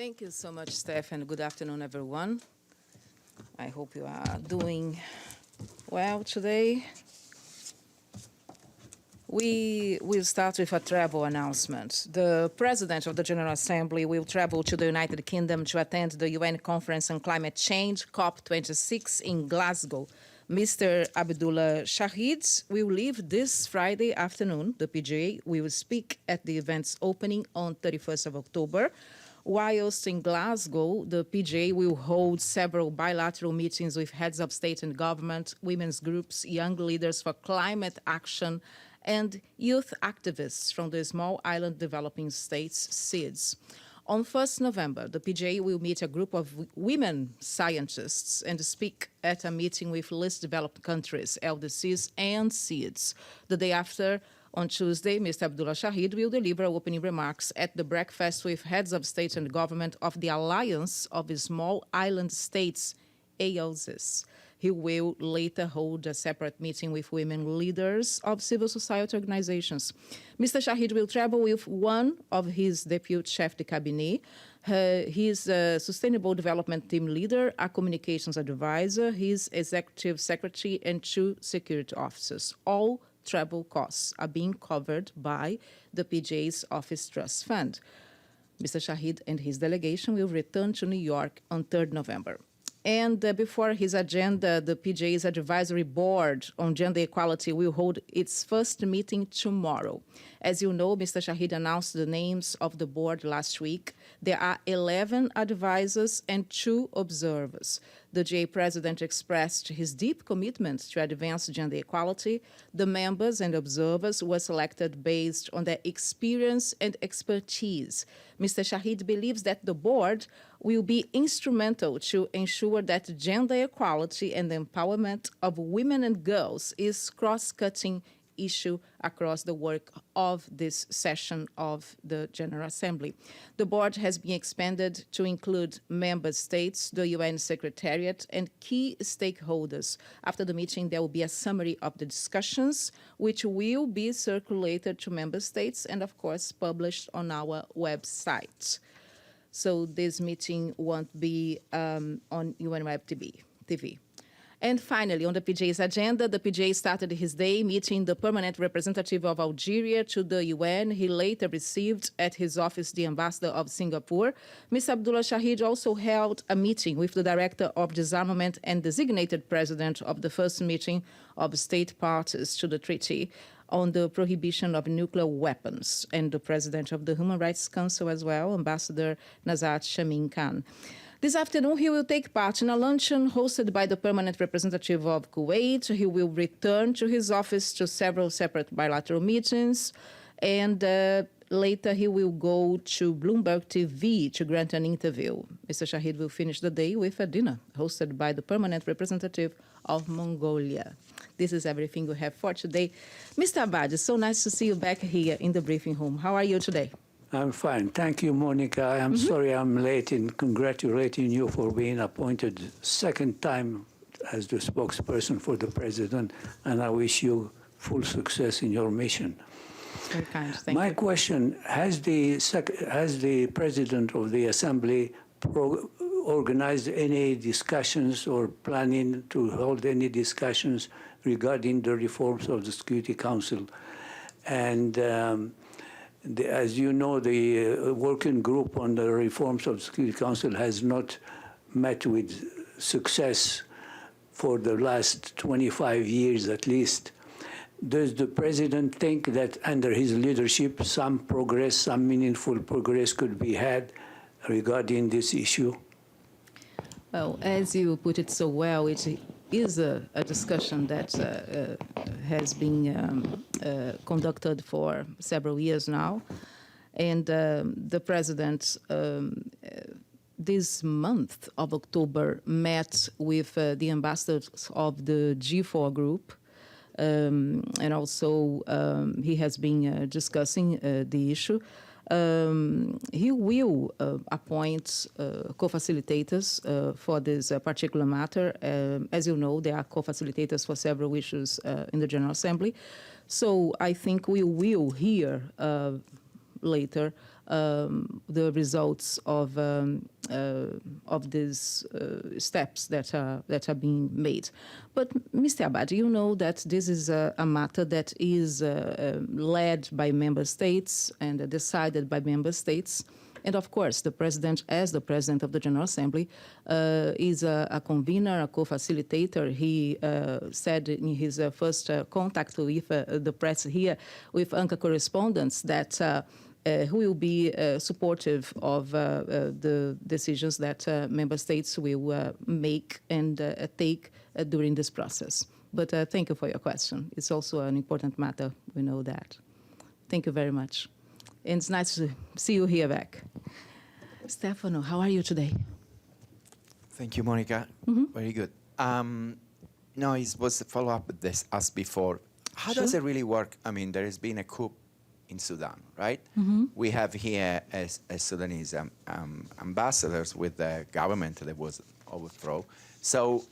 Thank you so much, Steph, and good afternoon, everyone. I hope you are doing well today. We will start with a travel announcement. The President of the General Assembly will travel to the United Kingdom to attend the UN Conference on Climate Change, COP26, in Glasgow. Mr. Abdulla Shahid will leave this Friday afternoon. The PGA will speak at the event's opening on 31st of October. Whilst in Glasgow, the PGA will hold several bilateral meetings with heads of state and government, women's groups, young leaders for climate action, and youth activists from the small island developing states, SIDS. On 1st November, the PGA will meet a group of women scientists and speak at a meeting with least developed countries, LDCs and SIDS. The day after, on Tuesday, Mr. Abdulla Shahid will deliver opening remarks at the breakfast with heads of state and government of the Alliance of Small Island States, AOSIS. He will later hold a separate meeting with women leaders of civil society organizations. Mr. Shahid will travel with one of his deputy chef de cabinet. He's a sustainable development team leader, a communications advisor, his executive secretary, and 2 security officers. All travel costs are being covered by the PGA's Office Trust Fund. Mr. Shahid and his delegation will return to New York on 3rd November. And before his agenda, the PGA's Advisory Board on Gender Equality will hold its first meeting tomorrow. As you know, Mr. Shahid announced the names of the board last week. There are 11 advisors and 2 observers. The GA president expressed his deep commitment to advance gender equality. The members and observers were selected based on their experience and expertise. Mr. Shahid believes that the board will be instrumental to ensure that gender equality and the empowerment of women and girls is cross-cutting issue across the work of this session of the General Assembly. The board has been expanded to include member states, the UN Secretariat, and key stakeholders. After the meeting, there will be a summary of the discussions, which will be circulated to member states and, of course, published on our website. So this meeting won't be on UN Web TV. And finally, on the PGA's agenda, the PGA started his day meeting the permanent representative of Algeria to the UN. He later received at his office the ambassador of Singapore. Ms. Abdulla Shahid also held a meeting with the director of disarmament and designated president of the first meeting of state parties to the treaty on the prohibition of nuclear weapons, and the president of the Human Rights Council as well, Ambassador Nazat Shamin Khan. This afternoon, he will take part in a luncheon hosted by the permanent representative of Kuwait. He will return to his office to several separate bilateral meetings, and later he will go to Bloomberg TV to grant an interview. Mr. Shahid will finish the day with a dinner hosted by the permanent representative of Mongolia. This is everything we have for today. Mr. Abad, it's so nice to see you back here in the briefing room. How are you today? I'm fine. Thank you, Monica. I'm sorry I'm late in congratulating you for being appointed second time as the spokesperson for the president, and I wish you full success in your mission. Very kind. Thank you. My question, has the president of the assembly organized any discussions or planning to hold any discussions regarding the reforms of the Security Council? And as you know, the working group on the reforms of the Security Council has not met with success for the last 25 years at least. Does the president think that under his leadership some progress, some meaningful progress could be had regarding this issue? Well, as you put it so well, it is a discussion that has been conducted for several years now. And the president, this month of October, met with the ambassadors of the G4 group. And also he has been discussing the issue. He will appoint co-facilitators for this particular matter. As you know, there are co-facilitators for several issues in the General Assembly. So I think we will hear later the results of these steps that are being made. But Mr. Abad, you know that this is a matter that is led by member states and decided by member states. And of course, the president, as the president of the General Assembly, is a convener, a co-facilitator. He said in his first contact with the press here, with anchor correspondents, that he will be supportive of the decisions that member states will make and take during this process. But thank you for your question. It's also an important matter. We know that. Thank you very much. And it's nice to see you here back. Stefano, how are you today? Thank you, Monica. Very good. No, it was a follow-up with this as before. How does it really work? I mean, there has been a coup in Sudan, right? We have here a Sudanese ambassadors with the government that was overthrown. So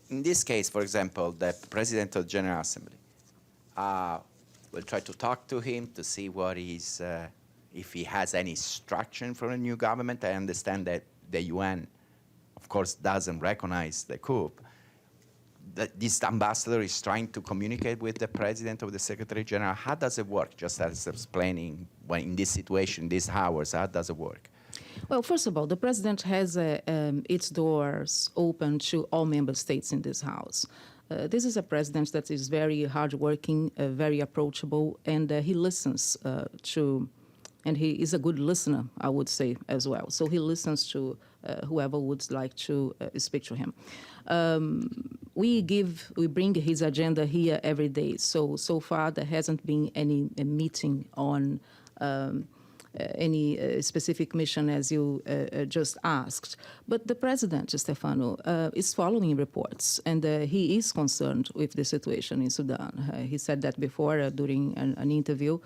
in this case, for example, the president of the General Assembly will try to talk to him to see what is, if he has any instruction from a new government. I understand that the UN, of course, doesn't recognize the coup. That this ambassador is trying to communicate with the president or the secretary general. How does it work? Just as explaining, when in this situation, these hours, how does it work? Well, first of all, the president has its doors open to all member states in this house. This is a president that is very hardworking, very approachable, and he listens and he is a good listener, I would say, as well. So he listens to whoever would like to speak to him. We bring his agenda here every day. So far there hasn't been any meeting on any specific mission, as you just asked. But the president, Stefano, is following reports, and he is concerned with the situation in Sudan. He said that before during an interview.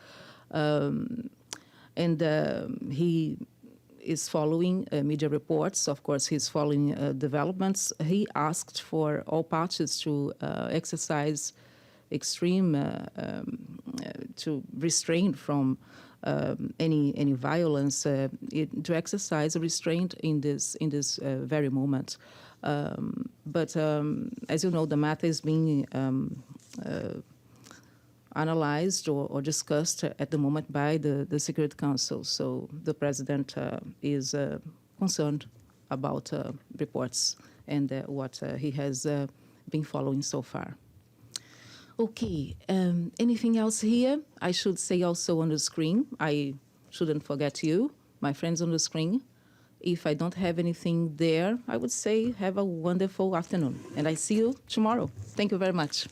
And he is following media reports. Of course, he's following developments. He asked for all parties to exercise extreme, to restrain from any violence, to exercise restraint in this very moment. But as you know, the matter is being analyzed or discussed at the moment by the Security Council. So the president is concerned about reports and what he has been following so far. Okay, anything else here? I should say also on the screen, I shouldn't forget you, my friends on the screen. If I don't have anything there, I would say have a wonderful afternoon. And I see you tomorrow. Thank you very much.